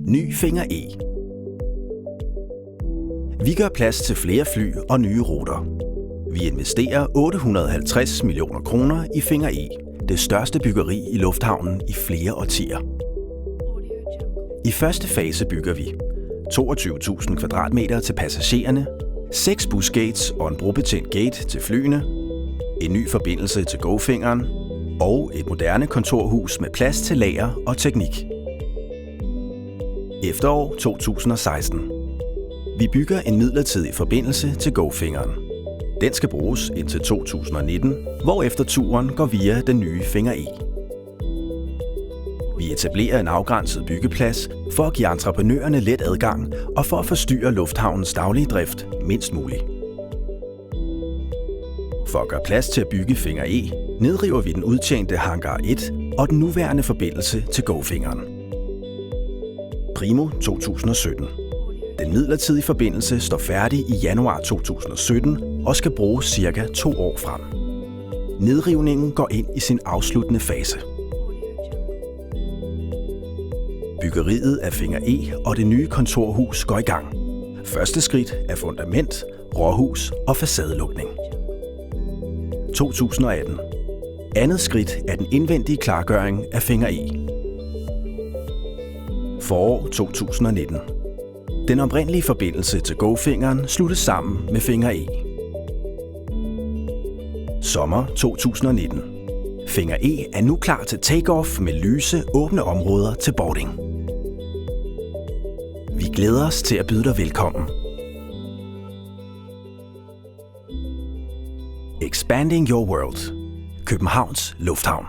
Ny Finger E. Vi gør plads til flere fly og nye ruter. Vi investerer 850 millioner kroner i Finger E, det største byggeri i lufthavnen i flere årtier. I første fase bygger vi 22.000 kvadratmeter til passagererne, 6 busgates og en brobetjent gate til flyene, en ny forbindelse til GoFingeren og et moderne kontorhus med plads til lager og teknik. Efterår 2016. Vi bygger en midlertidig forbindelse til GoFingeren. Den skal bruges indtil 2019, hvorefter turen går via den nye Finger E. Vi etablerer en afgrænset byggeplads for at give entreprenørerne let adgang og for at forstyrre lufthavnens daglige drift mindst muligt. For at gøre plads til at bygge Finger E, nedriver vi den udtjente Hangar 1 og den nuværende forbindelse til GoFingeren. Primo 2017. Den midlertidige forbindelse står færdig i januar 2017 og skal bruges ca. 2 år frem. Nedrivningen går ind i sin afsluttende fase. Byggeriet af Finger E og det nye kontorhus går i gang. Første skridt er fundament, råhus og facadelukning. 2018. Andet skridt er den indvendige klargøring af Finger E. Forår 2019. Den oprindelige forbindelse til GoFingeren sluttes sammen med Finger E. Sommer 2019. Finger E er nu klar til take-off med lyse, åbne områder til boarding. Vi glæder os til at byde dig velkommen. Expanding your world. Københavns Lufthavn.